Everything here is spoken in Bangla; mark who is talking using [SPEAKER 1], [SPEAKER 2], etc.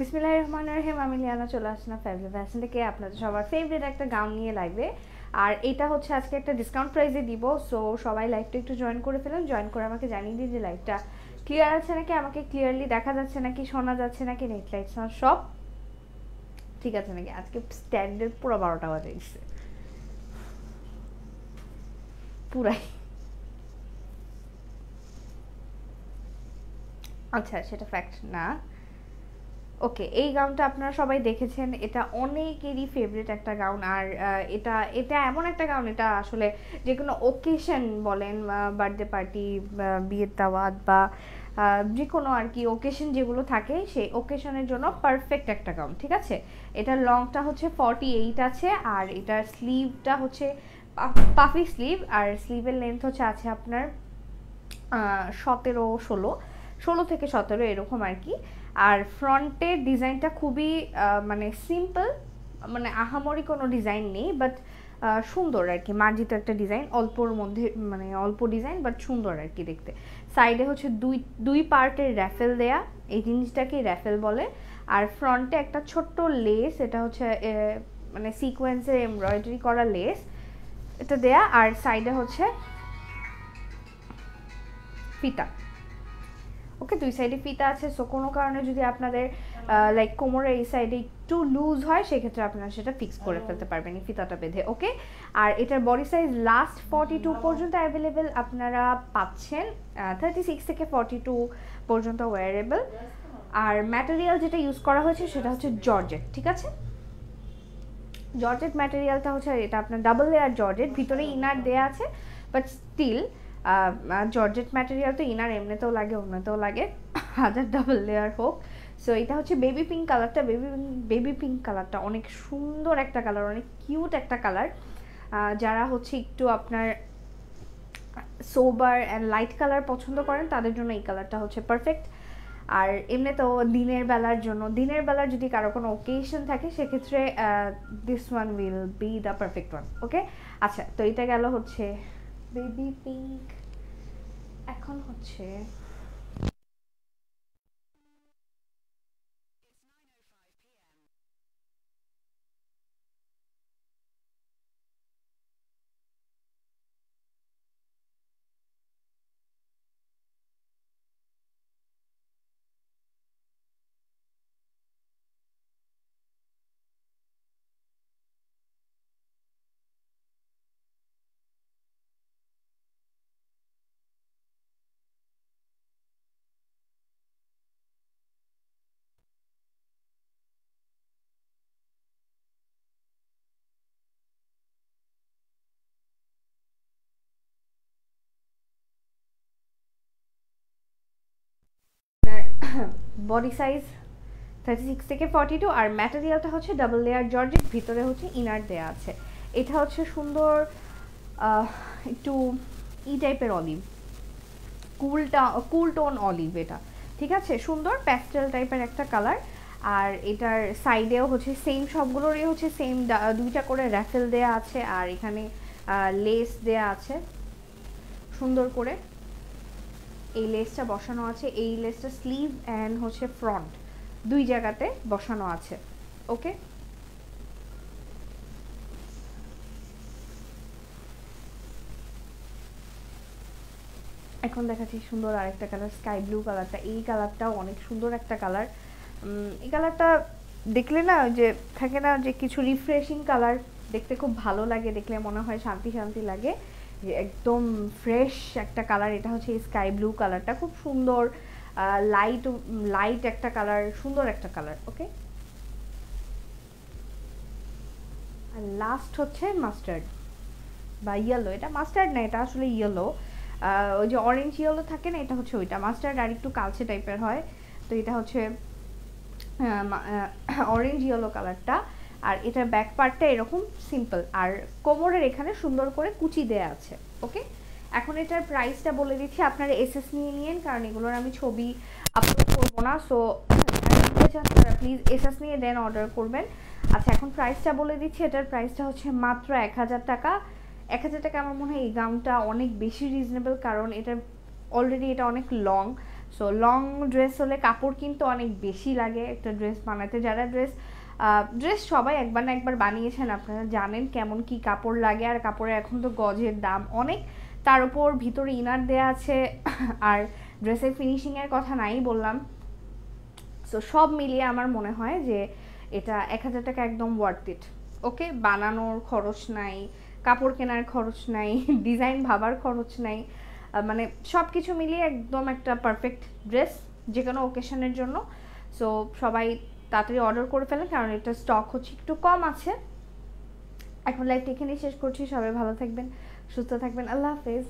[SPEAKER 1] বিসমিল্লাহির রহমানির রহিম। আমি লিয়ানা চলে আসলাম ফ্যাবলি ফ্যাশন থেকে আপনাদের সবার ফেভারিট একটা গাউন নিয়ে লাইভে। আর এটা হচ্ছে আজকে একটা ডিসকাউন্ট প্রাইসে দিব, সো সবাই লাইভটা একটু জয়েন করে ফেলেন। জয়েন করে আমাকে জানিয়ে দিন যে লাইভটা ক্লিয়ার আছে নাকি, আমাকে ক্লিয়ারলি দেখা যাচ্ছে নাকি, শোনা যাচ্ছে নাকি, নেট লাইট সব ঠিক আছে নাকি। আজকে স্ট্যান্ডের পুরো 12টা বাজে গেছে পুরাই। আচ্ছা, সেটা ফ্যাক্ট না। ওকে, এই গাউনটা আপনারা সবাই দেখেছেন, এটা অনেকেরই ফেভারিট একটা গাউন। আর এটা এটা এমন একটা গাউন, এটা আসলে যে কোনো ওকেশন বলেন, বার্থডে পার্টি, বিয়ের দাওয়াত বা যে কোনো আর কি ওকেশন যেগুলো থাকে সেই ওকেশনের জন্য পারফেক্ট একটা গাউন। ঠিক আছে, এটার লংটা হচ্ছে 48 আছে, আর এটার স্লিভটা হচ্ছে পাফি স্লিভ, আর স্লিভের লেন্থ হচ্ছে আছে আপনার 16 থেকে 17 এরকম আর কি। আর ফ্রন্টের ডিজাইনটা খুবই মানে সিম্পল, মানে আহামরি কোনো ডিজাইন নেই, বাট সুন্দর আর কি, মার্জিত একটা ডিজাইন, অল্পর মধ্যে, মানে অল্প ডিজাইন বাট সুন্দর আর কি দেখতে। সাইডে হচ্ছে দুই পার্টের র্যাফেল দেয়া, এই জিনিসটাকেই র্যাফেল বলে। আর ফ্রন্টে একটা ছোট্ট লেস, এটা হচ্ছে মানে সিকোয়েন্সের এমব্রয়ডারি করা লেস এটা দেয়া। আর সাইডে হচ্ছে ফিতা। ওকে, দুই সাইডে ফিতা আছে, সো কোনো কারণে যদি আপনাদের লাইক কোমরের এই সাইডে একটু লুজ হয় সেক্ষেত্রে আপনারা সেটা ফিক্স করে ফেলতে পারবেন এই ফিতাটা বেঁধে। ওকে, আর এটার বডি সাইজ লাস্ট 42 পর্যন্ত অ্যাভেলেবেল আপনারা পাচ্ছেন, 36 থেকে 42 পর্যন্ত ওয়ারেবল। আর ম্যাটেরিয়াল যেটা ইউজ করা হয়েছে সেটা হচ্ছে জর্জেট। ঠিক আছে, জর্জেট ম্যাটেরিয়ালটা হচ্ছে এটা আপনার ডাবল লেয়ার জর্জেট, ভিতরে ইনার দেয়া আছে, বাট স্টিল জর্জেট ম্যাটেরিয়াল তো ইনার এমনিতেও লাগে অন্যতেও লাগে, হাজার ডাবল লেয়ার হোক। সো এটা হচ্ছে বেবি পিঙ্ক কালারটা, বেবি পিঙ্ক কালারটা অনেক সুন্দর একটা কালার, অনেক কিউট একটা কালার। যারা হচ্ছে একটু আপনার সোবার অ্যান্ড লাইট কালার পছন্দ করেন তাদের জন্য এই কালারটা হচ্ছে পারফেক্ট। আর এমনি তো দিনের বেলার যদি কারো কোনো ওকেশন থাকে সেক্ষেত্রে this one will be the perfect one. Okay, আচ্ছা, তো এটা গেল হচ্ছে বেবি পিঙ্ক। এখন হচ্ছে বডি সাইজ 36 থেকে 42, আর ম্যাটেরিয়ালটা হচ্ছে ডাবল লেয়ার জর্জেট, ভিতরে হচ্ছে ইনার দেয়া আছে। এটা হচ্ছে সুন্দর একটু ই টাইপের অলিভ, কুল টোন অলিভ এটা। ঠিক আছে, সুন্দর প্যাস্টেল টাইপের একটা কালার। আর এটার সাইডেও হচ্ছে সেম, সবগুলোরই হচ্ছে সেম দুইটা করে র্যাফেল দেয়া আছে, আর এখানে লেস দেয়া আছে সুন্দর করে, এই লেসটা বসানো আছে, এই লেসটা স্লিভ অ্যান্ড হচ্ছে ফ্রন্ট দুই জায়গাতে বসানো আছে। ওকে, এখন দেখাচ্ছি সুন্দর আরেকটা কালার, স্কাই ব্লু কালারটা। এই কালারটাও অনেক সুন্দর একটা কালার। এই কালারটা দেখলে না, যে থাকে না যে কিছু রিফ্রেশিং কালার, দেখতে খুব ভালো লাগে, দেখলে মনে হয় শান্তি শান্তি লাগে, যে একদম ফ্রেশ একটা কালার। এটা হচ্ছে স্কাই ব্লু কালারটা, খুব সুন্দর লাইট লাইট একটা কালার, সুন্দর একটা কালার। ওকে, আর লাস্ট হচ্ছে মাস্টার্ড বা ইয়েলো। এটা মাস্টার্ড না, এটা আসলে ইয়েলো, ওই যে অরেঞ্জ ইয়েলো থাকে না, এটা হচ্ছে ওইটা। মাস্টার্ড আর একটু কালচে টাইপের হয়, তো এটা হচ্ছে অরেঞ্জ ইয়েলো কালারটা। আর এটার ব্যাক পার্টটা এরকম সিম্পল, আর কোমরের এখানে সুন্দর করে কুচি দেয়া আছে। ওকে, এখন এটার প্রাইসটা বলে দিচ্ছি, আপনারা এসএস নিয়ে নিন, কারণ এগুলোর আমি ছবি আপলোড করবো না, সো তারা প্লিজ এসএস নিয়ে দেন অর্ডার করবেন। আচ্ছা, এখন প্রাইসটা বলে দিচ্ছি, এটার প্রাইসটা হচ্ছে মাত্র 1000 টাকা। 1000 টাকা আমার মনে হয় এই গাউনটা অনেক বেশি রিজনেবল, কারণ এটা অলরেডি এটা অনেক লং, সো লং ড্রেস হলে কাপড় কিন্তু অনেক বেশি লাগে একটা ড্রেস বানাতে। যারা ড্রেস সবাই একবার না একবার বানিয়েছেন, আপনারা জানেন কেমন কি কাপড় লাগে। আর কাপড়ের এখন তো গজের দাম অনেক, তার উপর ভিতরে ইনার দেয়া আছে আর ড্রেসের ফিনিশিংয়ের কথা নাই বললাম। সো সব মিলিয়ে আমার মনে হয় যে এটা 1000 টাকা একদম ওয়ার্থ ইট। ওকে, বানানোর খরচ নাই, কাপড় কেনার খরচ নাই, ডিজাইন ভাবার খরচ নাই, মানে সব কিছু মিলিয়ে একদম একটা পারফেক্ট ড্রেস যে কোনো ওকেশনের জন্য। সো সবাই তাড়াতাড়ি অর্ডার করে ফেলেন, কারণ এটা স্টক হচ্ছে একটু কম আছে। এখন লাইভটা এখানেই শেষ করছি। সবাই ভালো থাকবেন, সুস্থ থাকবেন, আল্লাহ হাফেজ।